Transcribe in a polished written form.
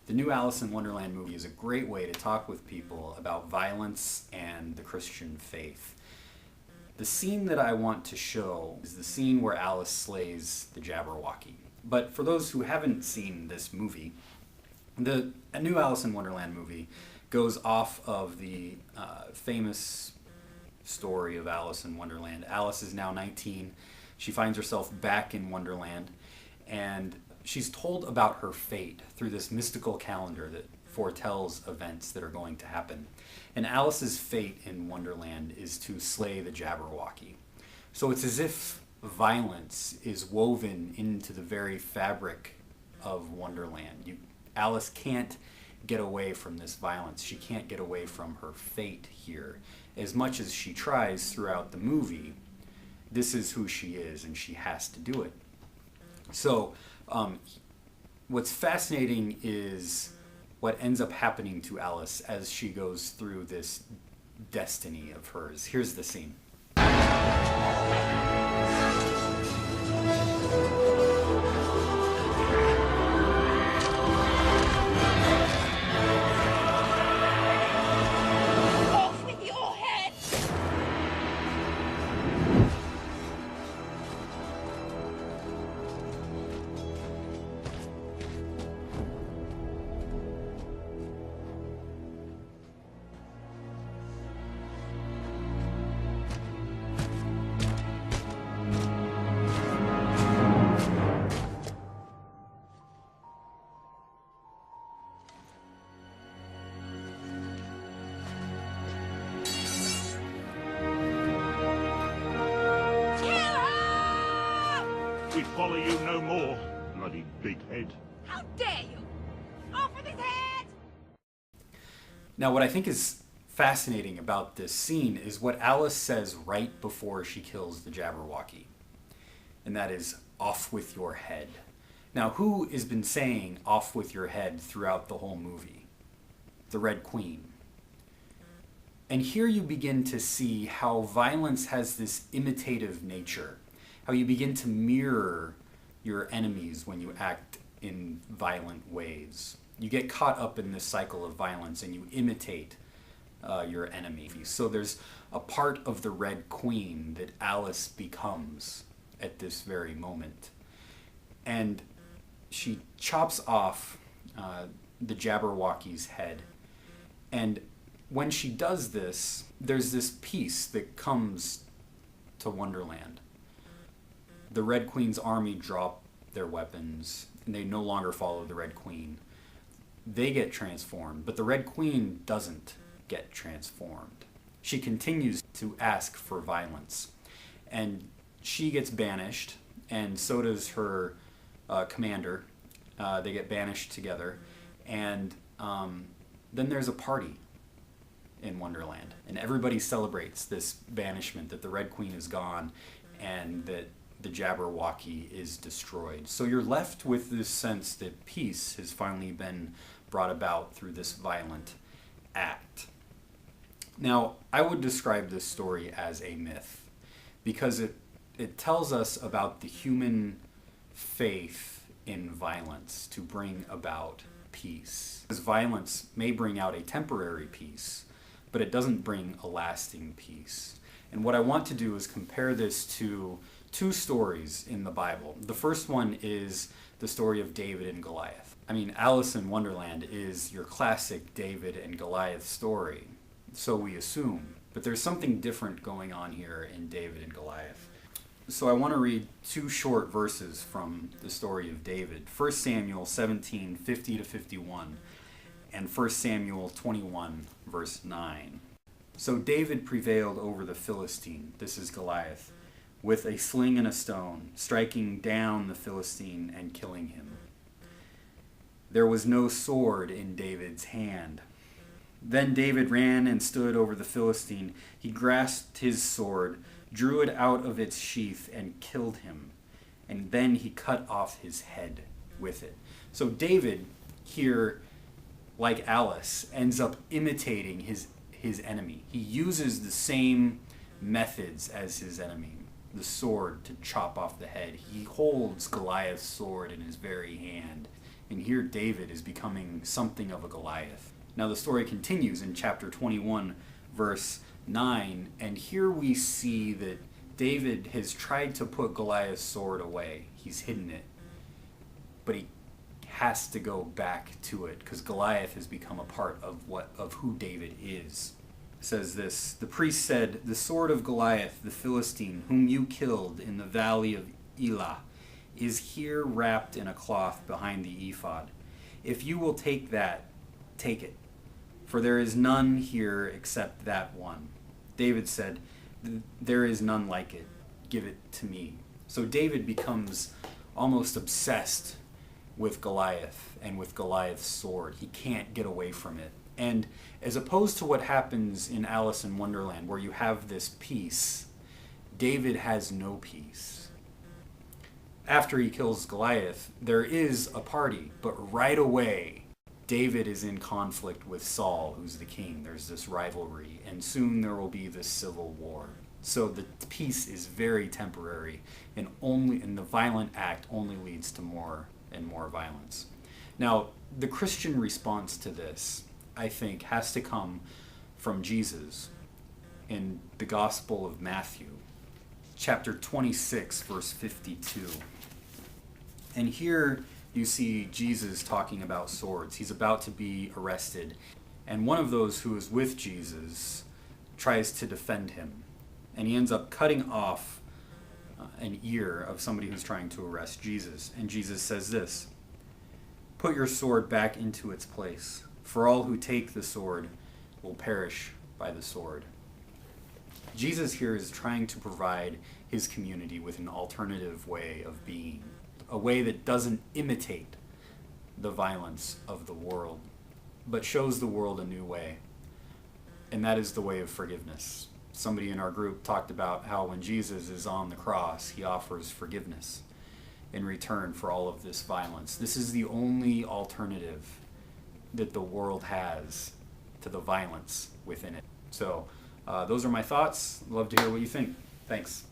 The new Alice in Wonderland movie is a great way to talk with people about violence and the Christian faith. The scene that I want to show is the scene where Alice slays the Jabberwocky. But for those who haven't seen this movie, a new Alice in Wonderland movie goes off of the famous story of Alice in Wonderland. Alice is now 19. She finds herself back in Wonderland, and she's told about her fate through this mystical calendar that foretells events that are going to happen. And Alice's fate in Wonderland is to slay the Jabberwocky. So it's as if violence is woven into the very fabric of Wonderland. Alice can't get away from this violence. She can't get away from her fate here. As much as she tries throughout the movie, this is who she is, and she has to do it. So what's fascinating is what ends up happening to Alice as she goes through this destiny of hers. Here's the scene. We follow you no more, bloody big head. How dare you! Off with his head! Now, what I think is fascinating about this scene is what Alice says right before she kills the Jabberwocky. And that is, off with your head. Now, who has been saying off with your head throughout the whole movie? The Red Queen. And here you begin to see how violence has this imitative nature. How you begin to mirror your enemies when you act in violent ways. You get caught up in this cycle of violence and you imitate your enemy. So there's a part of the Red Queen that Alice becomes at this very moment. And she chops off the Jabberwocky's head. And when she does this, there's this peace that comes to Wonderland. The Red Queen's army drop their weapons, and they no longer follow the Red Queen. They get transformed, but the Red Queen doesn't get transformed. She continues to ask for violence, and she gets banished, and so does her commander. They get banished together, and then there's a party in Wonderland, and everybody celebrates this banishment, that the Red Queen is gone, and that the Jabberwocky is destroyed. So you're left with this sense that peace has finally been brought about through this violent act. Now, I would describe this story as a myth because it tells us about the human faith in violence to bring about peace. Because violence may bring out a temporary peace, but it doesn't bring a lasting peace. And what I want to do is compare this to two stories in the Bible. The first one is the story of David and Goliath. I mean, Alice in Wonderland is your classic David and Goliath story, so we assume. But there's something different going on here in David and Goliath. So I want to read two short verses from the story of David. 1 Samuel 17, 50-51, and 1 Samuel 21, verse 9. So David prevailed over the Philistine, this is Goliath, with a sling and a stone, striking down the Philistine and killing him. There was no sword in David's hand. Then David ran and stood over the Philistine. He grasped his sword, drew it out of its sheath, and killed him. And then he cut off his head with it. So David here, like Alice, ends up imitating his enemy. He uses the same methods as his enemy. The sword to chop off the head. He holds Goliath's sword in his very hand And here David is becoming something of a Goliath. Now the story continues in chapter 21, verse 9, and here we see that David has tried to put Goliath's sword away. He's hidden it. But he has to go back to it because Goliath has become a part of who David is. It says this, the priest said, "The sword of Goliath, the Philistine, whom you killed in the valley of Elah, is here wrapped in a cloth behind the ephod. If you will take that, take it. For there is none here except that one." David said, "There is none like it. Give it to me." So David becomes almost obsessed with Goliath and with Goliath's sword. He can't get away from it. And as opposed to what happens in Alice in Wonderland, where you have this peace, David has no peace. After he kills Goliath, there is a party, but right away, David is in conflict with Saul, who's the king. There's this rivalry, and soon there will be this civil war. So the peace is very temporary, and the violent act only leads to more and more violence. Now, the Christian response to this, I think, has to come from Jesus in the Gospel of Matthew, chapter 26, verse 52. And here you see Jesus talking about swords. He's about to be arrested, and one of those who is with Jesus tries to defend him, and he ends up cutting off an ear of somebody who's trying to arrest Jesus. And Jesus says this, "Put your sword back into its place, for all who take the sword will perish by the sword." Jesus here is trying to provide his community with an alternative way of being, a way that doesn't imitate the violence of the world, but shows the world a new way. And that is the way of forgiveness. Somebody in our group talked about how when Jesus is on the cross, he offers forgiveness in return for all of this violence. This is the only alternative that the world has to the violence within it. So those are my thoughts. Love to hear what you think. Thanks.